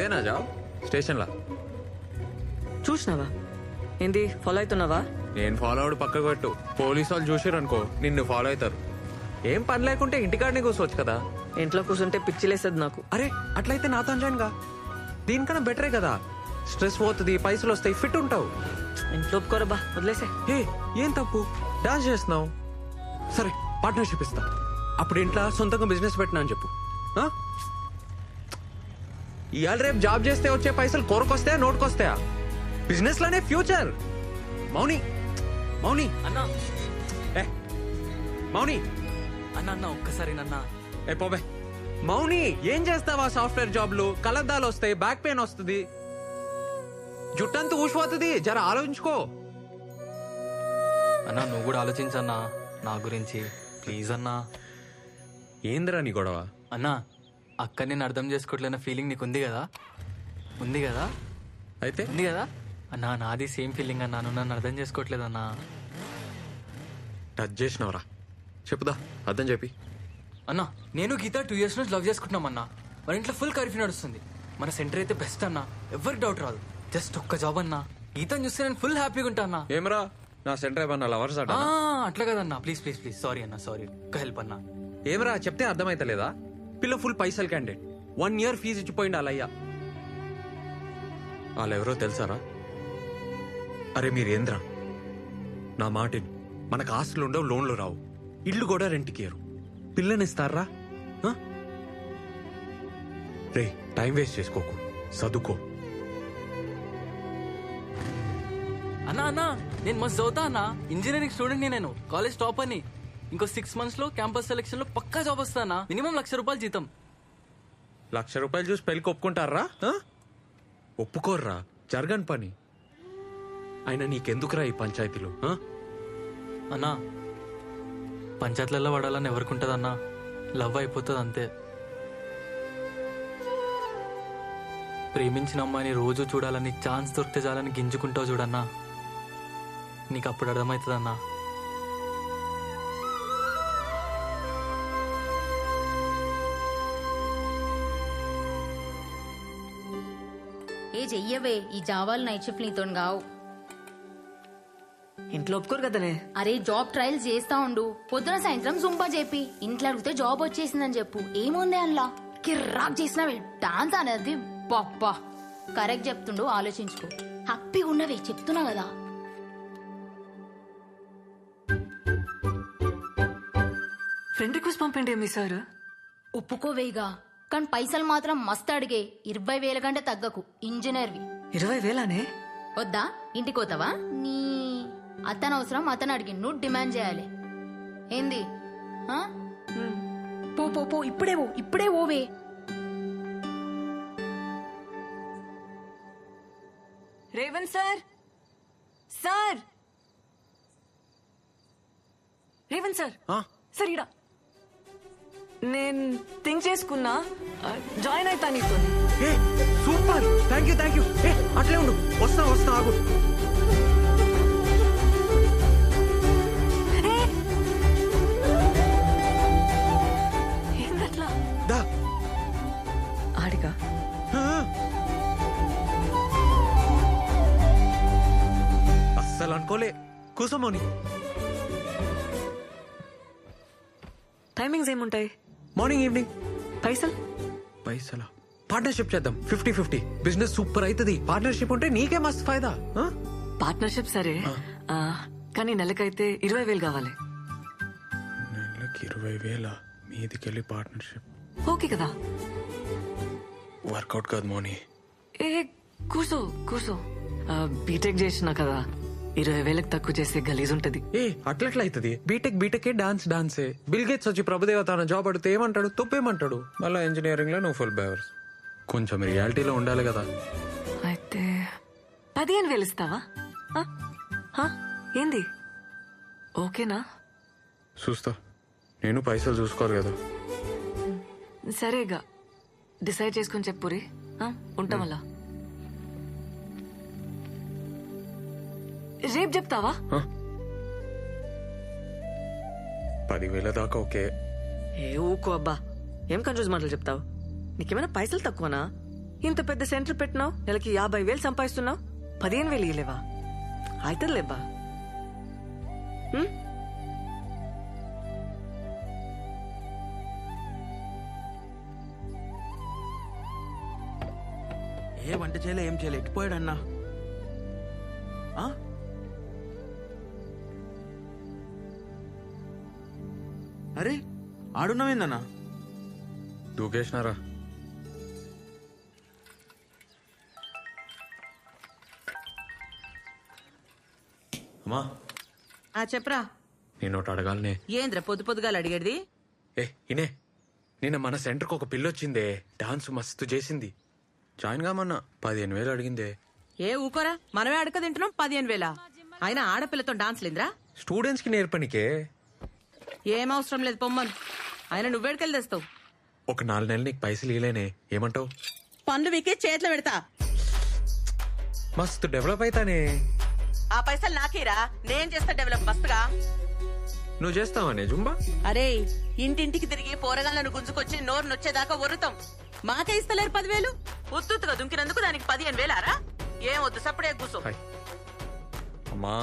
ఇదేనా జాబ్? స్టేషన్లా చూసినావా ఏంది ఫాలో అవుతున్నావా? నేను ఫాలో అవడు పక్కకు పెట్టు. పోలీసు వాళ్ళు చూసారు అనుకో నిన్ను ఫాలో అవుతారు. ఏం పని లేకుంటే ఇంటికాడనే కూర్చోవచ్చు కదా. ఇంట్లో కూర్చుంటే పిచ్చిలేసేది నాకు. అరే అట్లయితే నాతో జాయిన్ గా. దీనికన్నా బెటరే కదా. స్ట్రెస్ పోతుంది, పైసలు వస్తాయి, ఫిట్ ఉంటావు. ఇంట్లో ఒప్పుకోరా బా, వదిలేసే. ఏ ఏం తప్పు, డాన్స్ చేస్తున్నావు. సరే పార్ట్నర్షిప్ ఇస్తా. అప్పుడు ఇంట్లో సొంతంగా బిజినెస్ పెట్టినా అని చెప్పు. ఇవాళ రేపు జాబ్ చేస్తే వచ్చే పైసలు కొరకొస్తాయా, నోటుకొస్తాయా? బిజినెస్ లోనే ఫ్యూచర్. మౌని మౌని అన్నా ఏ మౌని అన్న ఒక్కసారి నన్న ఏ పోబే. మౌని ఏం చేస్తావా? సాఫ్ట్వేర్ జాబ్లు కలద్దాలు వస్తాయి, బ్యాక్ పెయిన్ వస్తుంది, జుట్టంతా ఊసిపోతుంది. జర ఆలోచించుకో. అన్నా నువ్వు కూడా ఆలోచించన్నా నా గురించి ప్లీజ్ అన్నా. ఏందిరా నీ గొడవ? అన్నా అక్క నేను అర్థం చేసుకోవట్లేన ఫీలింగ్ నీకు ఉంది కదా? ఉంది కదా? అయితే ఉంది కదా అన్నా? నాది సేమ్ ఫీలింగ్ అన్నా. నువ్వు నన్ను అర్థం చేసుకోవట్లేదన్నా. టచ్ చేసినవరా? చెప్పుదా, అర్థం చెప్పి. అన్నా నేను గీత 2 years నుంచి లవ్ చేసుకుంటున్నామన్నా. మన ఇంట్లో ఫుల్ కర్ఫ్యూ నడుస్తుంది. మన సెంటర్ అయితే బెస్ట్ అన్నా, ఎవరికి డౌట్ రాదు. జస్ట్ ఒక్క జాబ్ అన్నా. గీతను చూస్తే నేను ఫుల్ హ్యాపీగా ఉంటా అన్నా. ఏమరా నా సెంటర్ ఏమన్నా లవర్స్ అట? అట్లా కదన్నా, ప్లీజ్ ప్లీజ్ ప్లీజ్. సారీ అన్నా, సారీ. ఒక్క హెల్ప్ అన్నా. ఏమరా చెప్తే అర్థమైతలేదా? పిల్ల ఫుల్ పైసలు క్యాండిడేట్, 1 year ఫీజు ఇచ్చిపోయింది వాళ్ళయ్యా. వాళ్ళెవరో తెలుసారా? అరే మీరేంద్రా, నా మాటిని. మనకు ఆస్తులు ఉండవు, లోన్లు రావు, ఇల్లు కూడా రెంట్కి ఇయ్యరు. పిల్లనిస్తారా? రే టైం వేస్ట్ చేసుకోకు, చదువుకో. అన్నా అన్నా నేను మస్తు చదువుతా అన్నా. ఇంజనీరింగ్ స్టూడెంట్ నేను, కాలేజ్ టాప్ అని. ఇంకో 6 months లో క్యాంపస్ సెలెక్షన్ లో పక్కా జాబ్ వస్తానా. మినిమం ₹1,00,000 జీతం. ₹1,00,000 చూసి పెళ్లికి ఒప్పుకుంటారా? ఒప్పుకోర్రా, జరగని పని. అయినా నీకెందుకురా ఈ పంచాయతీలు? అన్నా పంచాయతీలలో పడాలని ఎవరికి అన్నా? లవ్ అయిపోతుంది అంతే. ప్రేమించిన అమ్మాయిని రోజు చూడాలని, ఛాన్స్ దొరికితే చాలని గింజుకుంటావు చూడన్నా. నీకు అప్పుడు అర్థమవుతుందన్నా. ఏ చెయ్యవే, ఈ జావాలు నైట్ షిఫ్ట్ నీతో గావు. ఇంట్లో ఒప్పుకోరు కదనే. అరే జాబ్ ట్రయల్స్ చేస్తా ఉండు, పొద్దున సాయంత్రం జుంపా చెప్పి ఇంట్లో అడిగితే జాబ్ వచ్చేసిందని చెప్పు. ఏముంది అందులో? కిర్రాక్ చేసినవే డాన్స్ అనేది. బాబ్బా కరెక్ట్ చెప్తుండు, ఆలోచించుకో. హ్యాపీగా ఉన్నవే చెప్తున్నా కదా. ఫ్రెండ్ రిక్వెస్ట్ పంపండి మీ సార్. ఒప్పుకోవేగా, కానీ పైసలు మాత్రం మస్తు అడిగే. 20,000 కంటే తగ్గకు. ఇంజనీర్వి. 20,000నే? వద్దా? ఇంటికి పోతావా? నీ అతను అవసరం, అతను అడిగి నువ్వు డిమాండ్ చేయాలి. ఏంది? పో పో పో, ఇప్పుడే పో, ఇప్పుడే ఓవే. Revanth sir, sir Revanth sir, sir ఇడా నేను థింక్ చేసుకున్నా, జాయిన్ అవుతా నీతో. Super, thank you thank you. అట్లే ఉండు, వస్తా వస్తా, ఆగు. ఏందట్లా? దా ఆడిగా అస్సలు అనుకోలే. కూసోమోని. టైమింగ్స్ ఏముంటాయి? Morning evening. పైసలా? పార్ట్నర్షిప్ చేద్దాం, 50-50. బిజినెస్ సూపర్ అవుతుంది. పార్ట్నర్షిప్ ఉంటే నీకే మస్తు ఫైదా. పార్ట్నర్షిప్ సరే, కానీ నెలకైతే 20,000 కావాలి. నెలకి 20,000 మీదికెళ్ళి పార్ట్నర్షిప్ ఓకే కదా? వర్కౌట్ కాదు మోని. ఏ కూర్చో కూర్చో. బీటెక్ చేసినా కదా, 20,000 తక్కువ చేస్తే గలీజ్ ఉంటది. అట్లట్లా అవుతుంది. బీటెక్ డాన్సే. బిల్ గేట్స్ వచ్చి ప్రభుదేవ తన జాబ్ అడిగితే ఏమంటాడు? తప్పేమంటాడు. మళ్ళీ ఇంజనీరింగ్ లో నువ్వు ఫుల్ బేవర్స్. కొంచెం రియాలిటీలో ఉండాలి కదా. అయితే 15,000 ఇస్తావా? ఏంది? ఓకేనా? చూస్తా, నేను పైసలు చూసుకోవాలి కదా. సరేగా, డిసైడ్ చేసుకుని చెప్పురి. ఉంటాం అలా. రేపు చెప్తావా? 10,000 దాకా ఓకే. ఏ ఊకో అబ్బా, ఏం కన్ఫ్యూజ్ మాటలు చెప్తావు? నీకేమైనా పైసలు తక్కువనా? ఇంత పెద్ద సెంటర్ పెట్టినావు, నెలకి 50,000 సంపాదిస్తున్నావు, 15,000 ఇయ్యలేవా? అవుతుందిలేబ్బా. ఏ వంట చేయలే, ఏం చేయలే, ఎట్టిపోయాడన్నా? ఆ? అరే ఆడున్నావేందన్నా? దూకేసినారా? అమ్మా చెప్పరా. నేను ఒకటి అడగాలనే. ఏంద్ర పొద్దు పొద్దుగాలు అడిగేది? ఇనే నిన్న మన సెంటర్కి ఒక పిల్లొచ్చిందే, డాన్స్ మస్తు చేసింది. జాయిన్ కామన్నా 15,000 అడిగిందే. ఏ ఊకోరా, మనమే అడక తింటున్నాం. 15,000 అయినా ఆడపిల్లతో డాన్స్ లేదురా? స్టూడెంట్స్ కి నేర్పనికే. ఏం అవసరం లేదు, పొమ్మను. ఆయన నువ్వేడికెళ్ళి తెస్తావు? ఒక 4 నెలలు నీకు పైసలు ఇలేనే, ఏమంటావు? పండ్లు మీకే చేతిలో పెడతా. మస్తు డెవలప్ అయితానే. ఆ పైసలు నాకేరా, నేను చేస్తా డెవలప్ మస్తుగా. నువ్వు చేస్తావానే జుంబా? అరే ఇంటింటికి తిరిగి పోరగాళ్ళను గుంజుకొచ్చి నోరు నొచ్చేదాకా వరుతాం. మాకే ఇస్తలేరు 10,000. ఉత్తుగా దుంకినందుకు దానికి 15,000రా? ఏం వద్దు, సప్పుడే కూర్చో. హాయ్. అమ్మా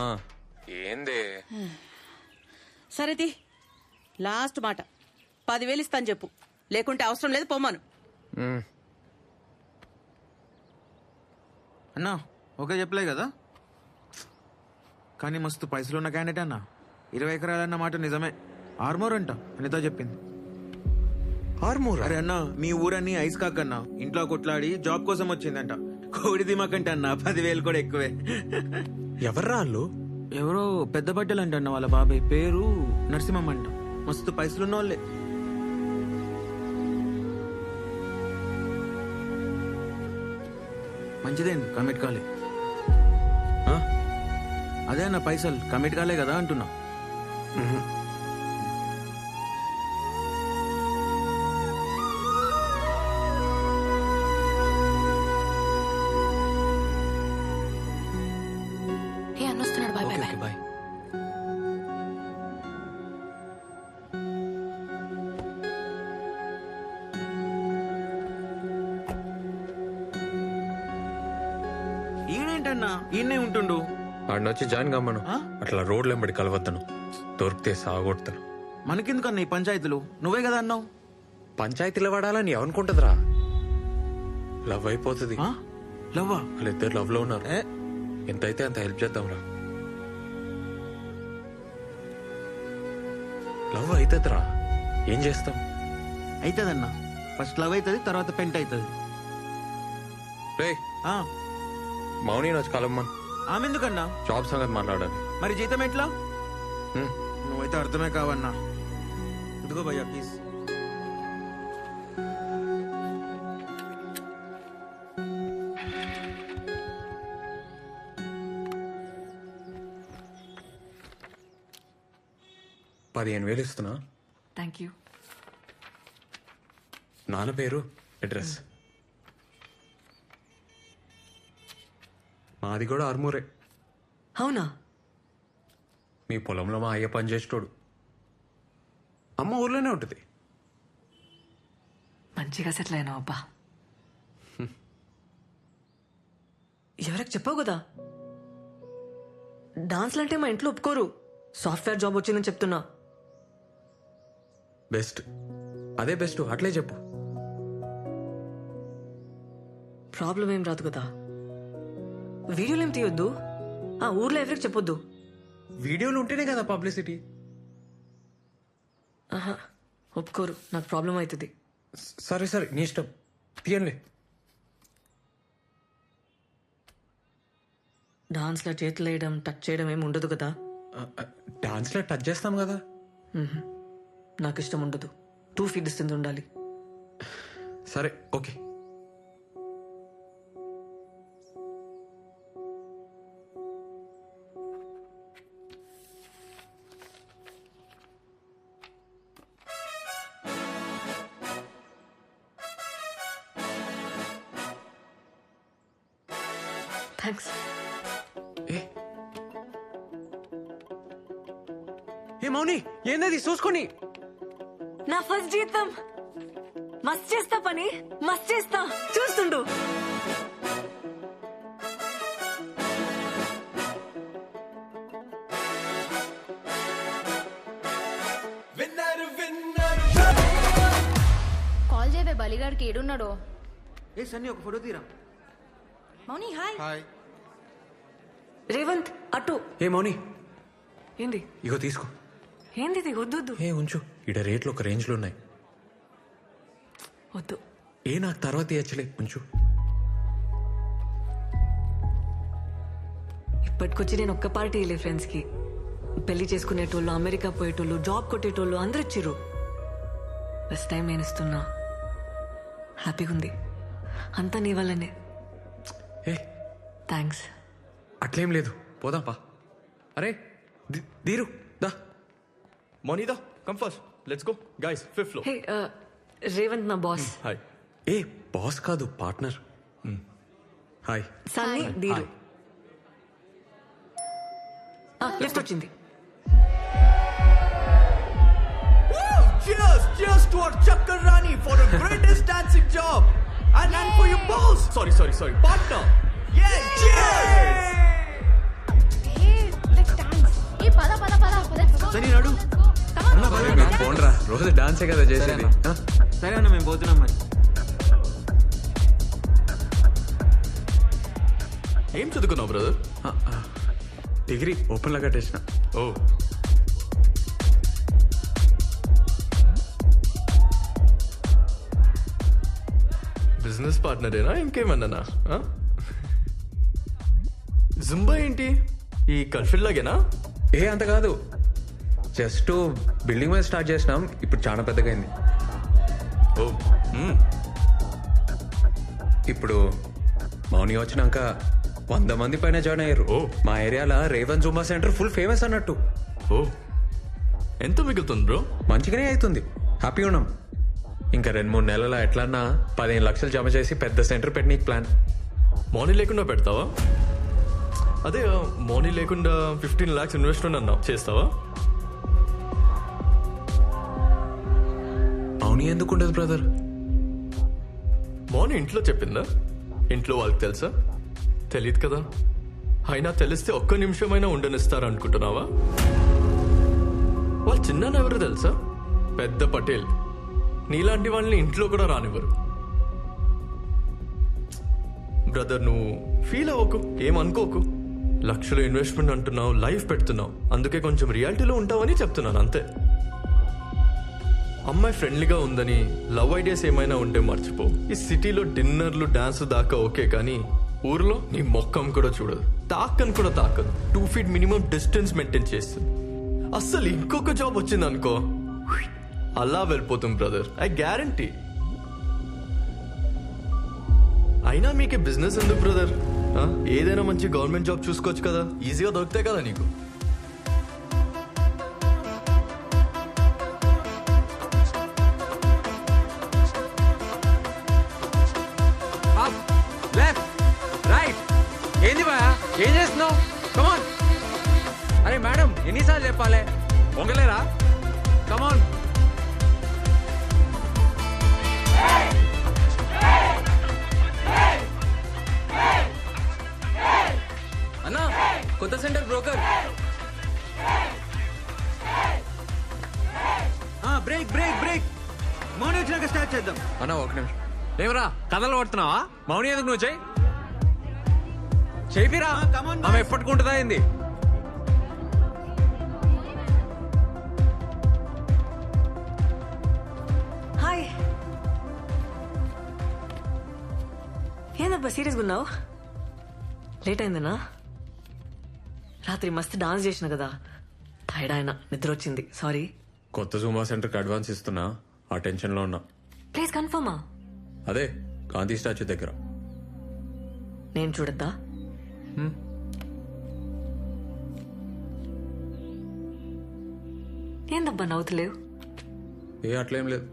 ఏందే? సరేది లాస్ట్ మాట, 10,000 ఇస్తాను చెప్పు, లేకుంటే అవసరం లేదు, పొమ్మను. అన్నా ఓకే చెప్పలే కదా, కానీ మస్తు పైసలు ఉన్న క్యాండిడేట్ అన్నా. 20 ఎకరాలన్న మాట నిజమే. ఆర్మోర్ అంట అనితో చెప్పింది. ఆర్మూర్? అరే అన్నా, మీ ఊరన్నీ ఐస్ కాకన్నా ఇంట్లో కొట్లాడి జాబ్ కోసం వచ్చిందంట. కోడి దిమాకంట అన్న, 10,000 కూడా ఎక్కువే. ఎవర్రా వాళ్ళు? ఎవరో పెద్ద బట్టలు అంట అన్న, వాళ్ళ బాబాయ్ పేరు నరసింహం అంట. మస్తు పైసలున్న వాళ్ళే. మంచిదేండి, కమిట్ కాలే. అదే అన్న, పైసలు కమిట్ కాలే కదా అంటున్నా. అన్నొస్తున్నాడు. Bye bye bye. బాయ్. ఈయనేంటన్నా ఈయనే ఉంటుండు? ఆడినొచ్చి జాయిన్ కమ్మను. ఆ? అట్లా రోడ్లు వెంబడి కలవద్దను, దొరికితే సాగొడతాను. మనకెందుకన్నా ఈ పంచాయతీలు? నువ్వే కదా అన్నావు. పంచాయతీలో వాడాలని ఏమనుకుంటుందిరా? లవ్ అయిపోతుంది. ఆ? లవ్వా? వాళ్ళిద్దరు లవ్ లో ఉన్నారు. ఏ? ఎంతైతే అంత హెల్ప్ చేద్దాంరా. లవ్ అవుతుందిరా, ఏం చేస్తాం? అవుతుందన్నా. ఫస్ట్ లవ్ అవుతుంది, తర్వాత పెంట్ అవుతుంది. రే మౌని వచ్చి కలమ్మన్. ఆమె ఎందుకన్నా? జాబ్ సంగతి మాట్లాడాలి. మరి జీతం ఎట్లా? హ్మ్. నువ్వైతే అర్థమే కావన్నా. ఇదిగో భయ్యా ప్లీజ్. $15,000 ఇస్తున్నా. Thank you. నాన్న పేరు, అడ్రస్. మాది కూడా ఆర్మూరే. అవునా? మీ పొలంలో మా అయ్య పని చేసేటోడు. అమ్మ ఊర్లోనే ఉంటుంది. మంచిగా సెటిల్ అయినావు అబ్బా. ఎవరికి చెప్పావు కదా, డాన్స్లు అంటే మా ఇంట్లో ఒప్పుకోరు. సాఫ్ట్వేర్ జాబ్ వచ్చిందని చెప్తున్నా. బెస్ట్, అదే బెస్ట్, అట్లే చెప్పు. ప్రాబ్లం ఏం రాదు కదా. వీడియోలు ఏం తీయొద్దు, ఆ ఊర్లో ఎవరికి చెప్పొద్దు. వీడియోలు ఉంటేనే కదా పబ్లిసిటీ. ఆహా, ఒప్పుకోరు, నాకు ప్రాబ్లం అవుతుంది. సరే సరే, నీ ఇష్టం, తీయండి. డాన్స్లో చేతులు వేయడం, టచ్ చేయడం ఏమి ఉండదు కదా. డాన్స్లో టచ్ చేస్తాం కదా. నాకు ఇష్టం ఉండదు. 2 feet డిస్టెన్స్ ఉండాలి. సరే ఓకే. థ్యాంక్స్. ఏ మౌని, ఏందది చూసుకొని? నా ఫస్ట్ జీతం మస్త్ చేస్తా పని, మస్త్ చేస్తా, చూస్తుండు. కాల్ చేయవే బలిగాడికి ఏడున్నాడో. ఏ సన్నీ ఒక ఫోటో తీరా. మౌని హాయ్. రేవంత్ అటు. ఏ మౌని ఏంది ఇగో తీసుకో. ఏంది ఇది? వద్దు వద్దు ఏ ఉంచు, ఇడ రేట్లు ఒక రేంజ్ లో ఉన్నాయి. వద్దు. ఏ నాకు తర్వాత ఇచ్చలే, ఉంచు. ఇప్పటికొచ్చి నేను ఒక్క పార్టీ వెళ్ళే ఫ్రెండ్స్ కి. పెళ్లి చేసుకునేటోళ్ళు, అమెరికా పోయేటోళ్ళు, జాబ్ కొట్టేటోళ్ళు అందరు ఇచ్చిర్రు. ఫస్ట్ టైం నేను ఇస్తున్నా. హ్యాపీగా ఉంది. అంతా నీ వల్లనే. ఏ థ్యాంక్స్. అట్లేం లేదు, పోదాం పా. అరే దీరు దా. Monida, come first. Let's go. Guys, 5th floor. హే రేవంత్ నా బాస్. Hi. ఏ బాస్ కాదు, పార్ట్నర్. హాయ్. సన్నీ దీరు. లిఫ్ట్ వచ్చింది. Cheers! Cheers to our Chakarani for the greatest dancing job! And for your boss! Sorry. Partner! Yeah! Cheers! ఏ పద పద పద పద. సన్నీ నడు. పోన్రా, రోజు డాన్సే కదా చేసేది. ఆ? సరే అన్న, మేము పోతున్నాం మరి. ఏం చదువుకున్నావు బ్రదర్? డిగ్రీ ఓపెన్ లా కట్టేసిన. ఓ బిజినెస్ పార్ట్నరేనా ఇంకేమన్నానా? జుంబా ఏంటి ఈ కల్ఫిల్ లాగేనా? ఏ అంత కాదు, జస్ట్ బిల్డింగ్ మీద స్టార్ట్ చేసినాం, ఇప్పుడు చాలా పెద్దగా అయింది. ఓ ఇప్పుడు మౌని వచ్చినాక 100 మంది పైన జాయిన్ అయ్యారు. ఓ. మా ఏరియాలో Revan Zumba centre full famous అన్నట్టు. ఓ ఎంత మిగులుతుంది బ్రో? మంచిగానే అవుతుంది, హ్యాపీగా ఉన్నాం. ఇంకా 2-3 నెలల ఎట్లన్నా 15 లక్షలు జమ చేసి పెద్ద సెంటర్ పెట్టనీకి ప్లాన్. మార్నింగ్ లేకుండా పెడతావా? అదే మార్నింగ్ లేకుండా 15 lakhs ఇన్వెస్ట్మెంట్ అన్నావు, చేస్తావా? మౌని ఎందుకు ఉండదు బ్రదర్? మార్నింగ్ ఇంట్లో చెప్పిందా? ఇంట్లో వాళ్ళకి తెలుసా? తెలియదు కదా. అయినా తెలిస్తే ఒక్క నిమిషమైనా ఉండనిస్తారు అనుకుంటున్నావా? వాళ్ళు చిన్న ఎవరు తెలుసా? పెద్ద పటేల్. నీలాంటి వాళ్ళని ఇంట్లో కూడా రానివ్వరు. బ్రదర్ నువ్వు ఫీల్ అవ్వకు, ఏమనుకోకు. లక్షలు ఇన్వెస్ట్మెంట్ అంటున్నావు, లైఫ్ పెడుతున్నావు, అందుకే కొంచెం రియాలిటీలో ఉంటావని చెప్తున్నాను అంతే. అమ్మాయి ఫ్రెండ్లీగా ఉందని లవ్ ఐడియాస్ ఏమైనా ఉంటే మర్చిపో. ఈ సిటీలో డిన్నర్లు డాన్స్ దాకా ఓకే, కానీ ఊర్లో నీ మొక్కం కూడా చూడదు, తాకని కూడా తాకదు. 2 feet మినిమం డిస్టెన్స్ మెయింటైన్ చేస్తుంది. అస్సలు ఇంకొక జాబ్ వచ్చింది అనుకో, అలా వెళ్ళిపోతుంది బ్రదర్, ఐ గ్యారంటీ. అయినా మీకే బిజినెస్ ఎందుకు బ్రదర్? ఏదైనా మంచి గవర్నమెంట్ జాబ్ చూసుకోవచ్చు కదా, ఈజీగా దొరుకుతాయి కదా నీకు. ఏంది బా, ఏం చేస్తున్నావు? కమాన్. అరే మేడం, ఎన్నిసార్లు చెప్పాలి, పొంగలేరా? కమాన్. అన్నా కొత్త centre broker. Break break break. Mouni వచ్చినాక స్టార్ట్ చేద్దాం. అన్నా ఒక నిమిషం. ఏమరా కథలు పడుతున్నావా? మౌని ఎందుకు నువ్వు చెయ్యి చేపిరా. come on, boys. ఆమె ఎప్పటికుంటుందా ఏంది? హాయ్. ఏందబ్బా సీరియస్గా ఉన్నావు? లేట్ అయిందనా? రాత్రి మస్తు డాన్స్ చేసిన కదా, టైర్డ్ ఆయన, నిద్ర వచ్చింది, సారీ. కొత్త జూమా సెంటర్కి అడ్వాన్స్ ఇస్తున్నా, ఆ టెన్షన్లో ఉన్నా. ప్లీజ్ కన్ఫర్మా? అదే గాంధీ స్టాచ్యూ దగ్గర. నేను చూడద్దా? ఏందబ్బా నవ్వుతలేవు? ఏ అట్లేం లేదు.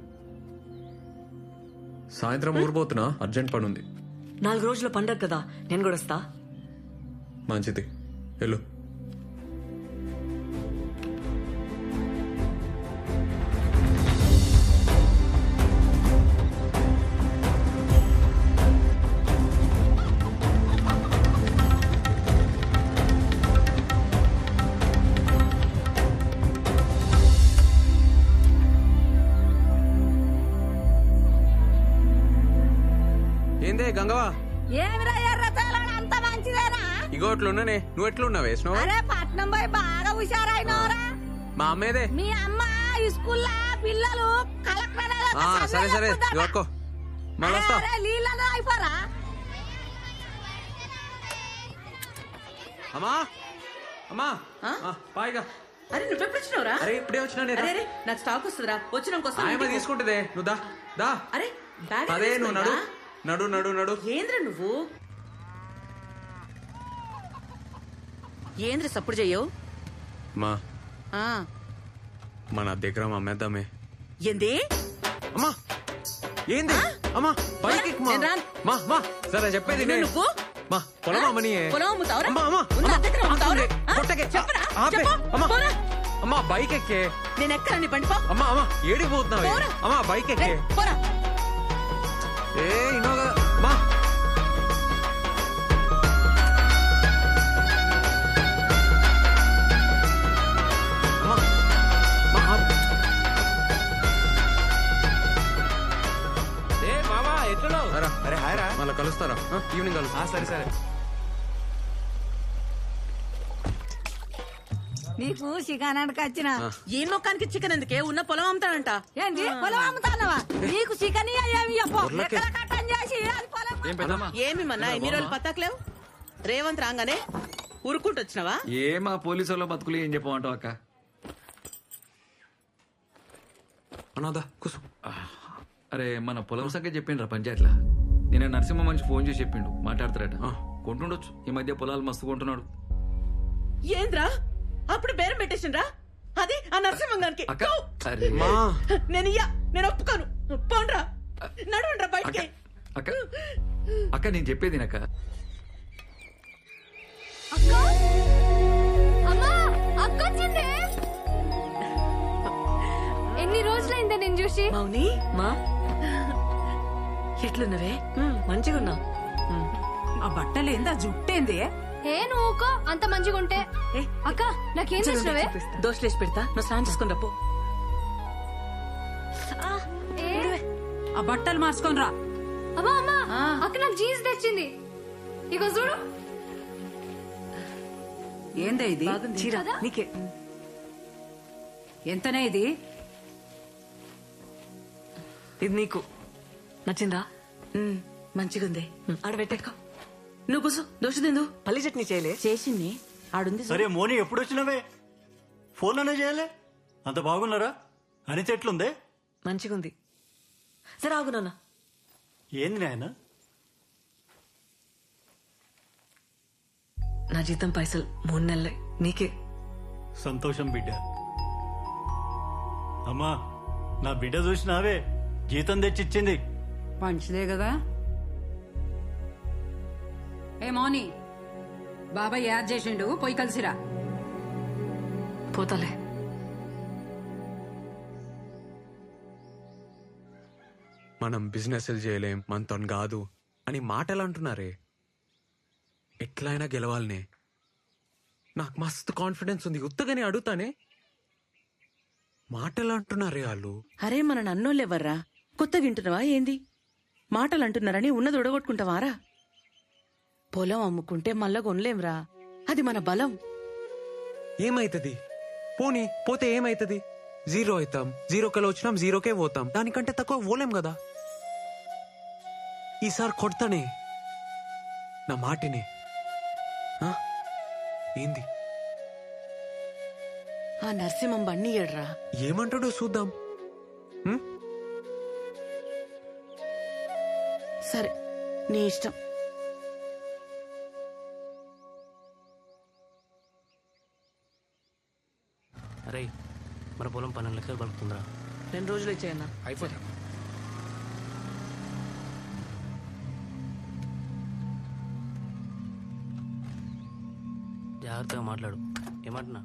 సాయంత్రం ఊరిపోతున్నా, అర్జెంట్ పని ఉంది. 4 రోజుల పండగ కదా, నేను కూడా వస్తా. మంచిది, వెళ్ళు. ఏందే గంగవా ఏమిరా ఎర్రచాలని అంత మంచిదేనా? ఇగో అట్లున్నానే, నువ్వు ఎట్లున్నావు వేసినావు? అరే పట్నం పోయి బాగా హుషారైనవరా. మా అమ్మేదే. మీ అమ్మ స్కూల్లో పిల్లలు కలెక్టర్ సరే సరే ఇవ్వకో మళ్ళీ వస్తా. నీళ్ళలో అయిపోరా. అమ్మా అమ్మా పాయిగా. అరే నువ్వెప్పుడు వచ్చినావురా? అరే ఇప్పుడే వచ్చినా అరే అరే నాకు స్టాక్ వస్తుందిరా, వచ్చినాక ఆయమ్మ తీసుకుంటుందే, నువ్వు దా దా. అరే బ్యాగ్ అదే నువ్వు నడు నడు నడు నడు. ఏంద్ర నువ్వు ఏంద్ర సప్పుడు చెయ్యవు? మా ఆ, మన దగ్గర అమ్మేద్దామే. ఏంది? అమ్మా ఏంది అమ్మా పైకి ఎక్కు, మా. నేను రాను. మా మా సరే చెప్పేది నేను. నువ్వు మా పొలం అమ్మని. పొలం అమ్ముతావురా? అమ్మా అమ్మా ఉన్న అమ్మా, దగ్గర అమ్ముతావురా? ఆ? కొట్టకే. చెప్పరా? ఆపే. చెప్పు. అమ్మా పోరా. అమ్మా బైక్ ఎక్కే. నేను ఎక్కడ నీ బండి పో. అమ్మా అమ్మా ఏడికి పోతున్నావు? పోరా. అమ్మా బైక్ ఎక్కే. ఏయ్, పోరా. ఏ ఇన్నోగా మా అమ్మా మా ఆపు. ఏ మామా ఎట్లున్నావు? రా. అరే హాయ్ రా. మళ్ళీ కలుస్తారా? ఈవినింగ్ కలుస్తా. సరే సరే. నీకు చికెనానికి వచ్చిన ఈ మొక్కానికి చికెన్ ఎందుకే? ఉన్న పొలం అమ్ముతాడంట. ఏంటి పొలం అమ్ముతానవా? నీకు చికెన్ ఏమి చెప్పు. ఊర్లోకి. ఎక్కడ కట్టం చేసి అది పొలం ఏం పెద్దమ్మా? ఏమి మన్నా ఎన్ని రోజులు పత్తాకలేవు? రేవంత్ రాగానే ఉరుక్కుంటూ వచ్చినావా? ఏ మా పోలీసు వాళ్ళ బతుకులు ఏం చెప్పమంటావు అక్క? అనాదా కూసు. అరే మన పొలం సంగతి చెప్పిండ్రా పంచాయతీలా. నేను నరసింహ మనిషి ఫోన్ చేసి చెప్పిండు, మాట్లాడతారట. కొంటుండొచ్చు, ఈ మధ్య పొలాలు మస్తు కొంటున్నాడు. ఏంద్రా అప్పుడు బేరం పెట్టేసిండ్రా? అది ఆ నరసింహంగానికి. అక్క అరే మా నేను ఒప్పుకోను. పోండ్రా, నడవండ్రా అక్క బయటికి. అక్క అక్క నేను చెప్పేది అక్క. ఎన్ని రోజులైందే నేను చూసి. మౌని మా ఎట్లున్నవే? మంచిగున్నా. ఆ బట్టలు ఏందా జుట్టేంది? ఏ నువ్వుకో అంత మంచిగుంటే. అక్క నాకేం చేసినవే? దోశలేసి పెడతా, నువ్వు స్నానం చేసుకుని రప్పు. ఆ బట్టలు మార్చుకొని రా. అమ్మా అమ్మా అక్క నాకు జీన్స్ తెచ్చింది, ఇగో చూడు. ఏందే ఇది? చీర నీకే. ఎంతనే ఇది? ఇది నీకు నచ్చిందా? మంచిగుంది. ఆడ పెట్టేకో. నువ్వు కూసు, దోశ తిందు. పల్లి చట్నీ చేయలే? చేసింది ఆడుంది. సరే మోని ఎప్పుడు వచ్చినవే? ఫోన్లోనే చేయలే? అంత బాగున్నారా? అనిత ఎట్లుందే? మంచిగుంది. సరే ఆగు నాన్న. ఏంది నాయన? నా జీతం పైసలు 3 నెలలే, నీకే. సంతోషం బిడ్డ. అమ్మా నా బిడ్డ చూసినావే, జీతం తెచ్చిచ్చింది. మంచిదే కదా. ఏ మౌని, బాబాయ్ యాద్ చేసిండు, పోయి కలిసిరా. పోతాలే. మనం బిజినెస్ చేయలేం, మనతో కాదు అని మాటలు అంటున్నారే. ఎట్లయినా గెలవాలనే. నాకు మస్తు కాన్ఫిడెన్స్ ఉంది, ఉత్తగానే అడుగుతానే. మాటలు అంటున్నారే వాళ్ళు. అరే మన నన్నోళ్ళెవర్రా? కొత్తగా వింటున్నావా ఏంది? మాటలు అంటున్నారని ఉన్నది ఉడగొట్టుకుంటావారా? పొలం అమ్ముకుంటే మళ్ళా కొనలేంరా, అది మన బలం. ఏమైతుంది? పోనీ పోతే ఏమైతుంది? 0 అవుతాం. 0కెలా వచ్చినాం, 0కే పోతాం. దానికంటే తక్కువ పోలేం కదా. ఈసారి కొడతానే, నా మాటిని. ఆ? ఏంది? ఆ నరసింహం బండి ఏడ్రా. ఏమంటాడో చూద్దాం. సరే నీ ఇష్టం. అరే మన పొలం 12 లక్షలు పలుకుతుందిరా. 2 రోజులు ఇచ్చేయన్నా. అయిపోతా. జాగ్రత్తగా మాట్లాడు. ఏమంటున్నా?